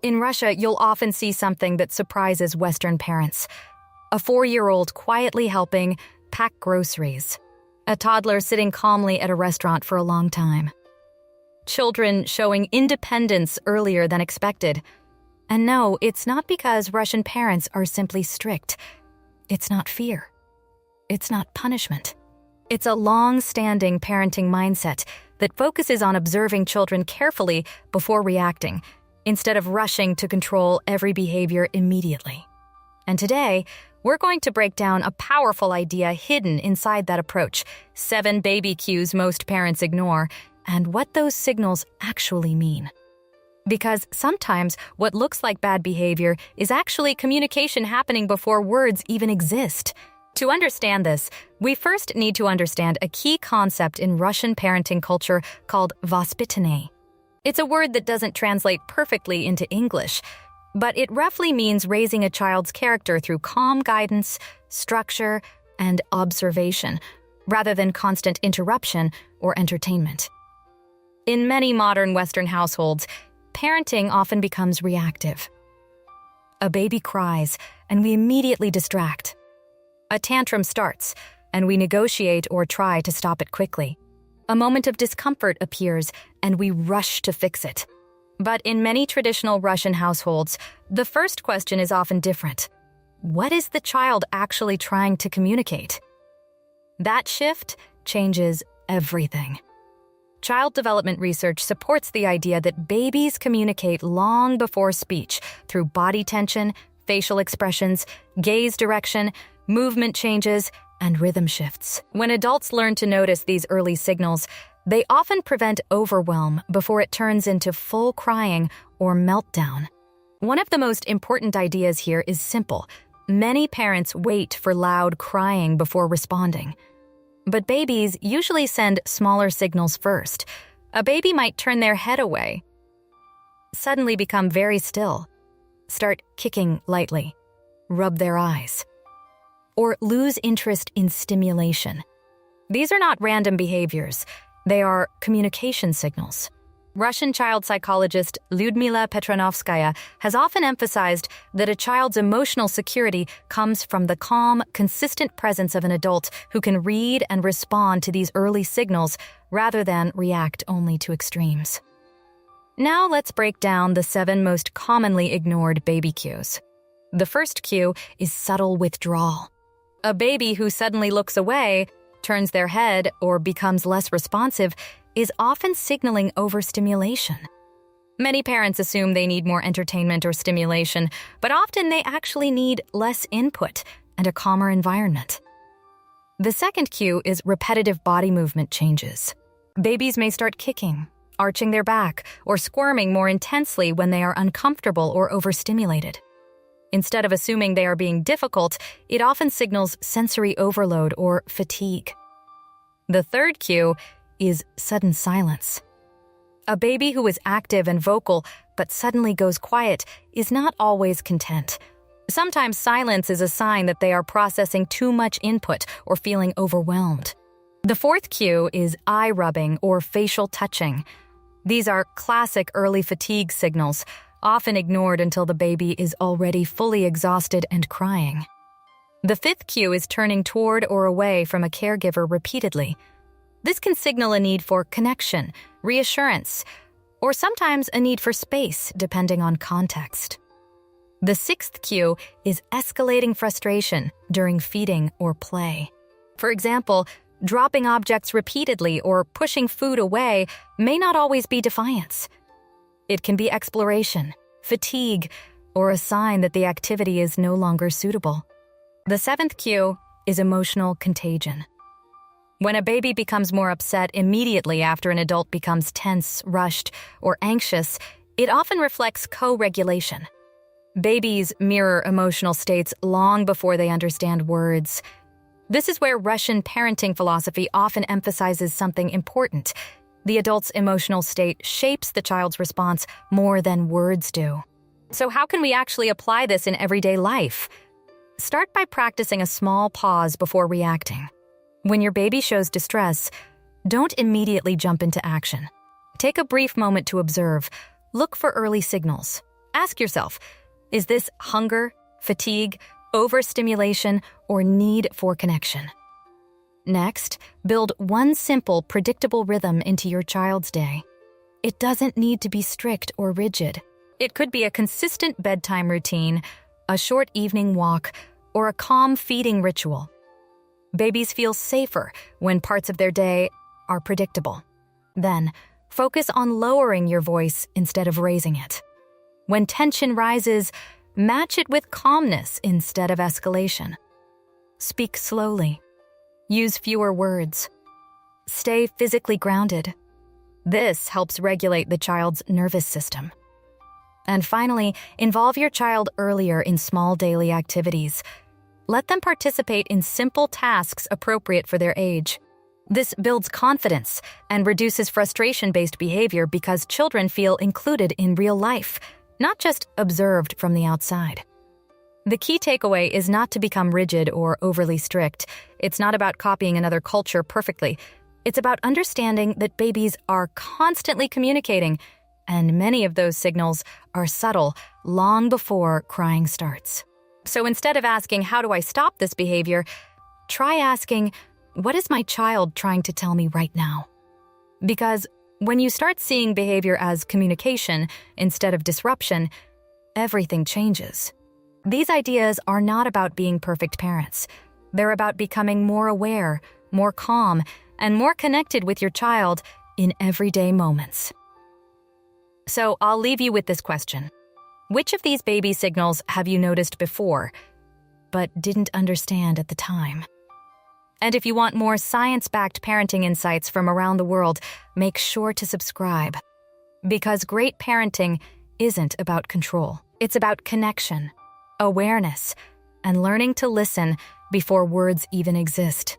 In Russia, you'll often see something that surprises Western parents. A 4-year-old quietly helping pack groceries. A toddler sitting calmly at a restaurant for a long time. Children showing independence earlier than expected. And no, it's not because Russian parents are simply strict. It's not fear. It's not punishment. It's a long-standing parenting mindset that focuses on observing children carefully before reacting, instead of rushing to control every behavior immediately. And today, we're going to break down a powerful idea hidden inside that approach, 7 baby cues most parents ignore, and what those signals actually mean. Because sometimes what looks like bad behavior is actually communication happening before words even exist. To understand this, we first need to understand a key concept in Russian parenting culture called vоспитание. It's a word that doesn't translate perfectly into English, but it roughly means raising a child's character through calm guidance, structure, and observation, rather than constant interruption or entertainment. In many modern Western households, parenting often becomes reactive. A baby cries, and we immediately distract. A tantrum starts, and we negotiate or try to stop it quickly. A moment of discomfort appears, and we rush to fix it. But in many traditional Russian households, the first question is often different. What is the child actually trying to communicate? That shift changes everything. Child development research supports the idea that babies communicate long before speech through body tension, facial expressions, gaze direction, movement changes, and rhythm shifts. When adults learn to notice these early signals, they often prevent overwhelm before it turns into full crying or meltdown. One of the most important ideas here is simple. Many parents wait for loud crying before responding. But babies usually send smaller signals first. A baby might turn their head away, suddenly become very still, start kicking lightly, rub their eyes, or lose interest in stimulation. These are not random behaviors. They are communication signals. Russian child psychologist Lyudmila Petronovskaya has often emphasized that a child's emotional security comes from the calm, consistent presence of an adult who can read and respond to these early signals rather than react only to extremes. Now let's break down the 7 most commonly ignored baby cues. The first cue is subtle withdrawal. A baby who suddenly looks away, turns their head, or becomes less responsive is often signaling overstimulation. Many parents assume they need more entertainment or stimulation, but often they actually need less input and a calmer environment. The second cue is repetitive body movement changes. Babies may start kicking, arching their back, or squirming more intensely when they are uncomfortable or overstimulated. Instead of assuming they are being difficult, it often signals sensory overload or fatigue. The third cue is sudden silence. A baby who is active and vocal but suddenly goes quiet is not always content. Sometimes silence is a sign that they are processing too much input or feeling overwhelmed. The fourth cue is eye rubbing or facial touching. These are classic early fatigue signals, often ignored until the baby is already fully exhausted and crying. The fifth cue is turning toward or away from a caregiver repeatedly. This can signal a need for connection, reassurance, or sometimes a need for space, depending on context. The sixth cue is escalating frustration during feeding or play. For example, dropping objects repeatedly or pushing food away may not always be defiance. It can be exploration, fatigue, or a sign that the activity is no longer suitable. The seventh cue is emotional contagion. When a baby becomes more upset immediately after an adult becomes tense, rushed, or anxious, it often reflects co-regulation. Babies mirror emotional states long before they understand words. This is where Russian parenting philosophy often emphasizes something important. The adult's emotional state shapes the child's response more than words do. So how can we actually apply this in everyday life? Start by practicing a small pause before reacting. When your baby shows distress, don't immediately jump into action. Take a brief moment to observe, look for early signals, Ask yourself, is this hunger, fatigue, overstimulation, or need for connection? Next, build one simple, predictable rhythm into your child's day. It doesn't need to be strict or rigid. It could be a consistent bedtime routine, a short evening walk, or a calm feeding ritual. Babies feel safer when parts of their day are predictable. Then, focus on lowering your voice instead of raising it. When tension rises, match it with calmness instead of escalation. Speak slowly. Use fewer words. Stay physically grounded. This helps regulate the child's nervous system. And finally, involve your child earlier in small daily activities. Let them participate in simple tasks appropriate for their age. This builds confidence and reduces frustration-based behavior because children feel included in real life, not just observed from the outside. The key takeaway is not to become rigid or overly strict. It's not about copying another culture perfectly. It's about understanding that babies are constantly communicating, and many of those signals are subtle long before crying starts. So instead of asking, how do I stop this behavior, try asking, what is my child trying to tell me right now? Because when you start seeing behavior as communication instead of disruption, everything changes. These ideas are not about being perfect parents. They're about becoming more aware, more calm, and more connected with your child in everyday moments. So I'll leave you with this question. Which of these baby signals have you noticed before, but didn't understand at the time? And if you want more science-backed parenting insights from around the world, make sure to subscribe. Because great parenting isn't about control. It's about connection, awareness, and learning to listen before words even exist.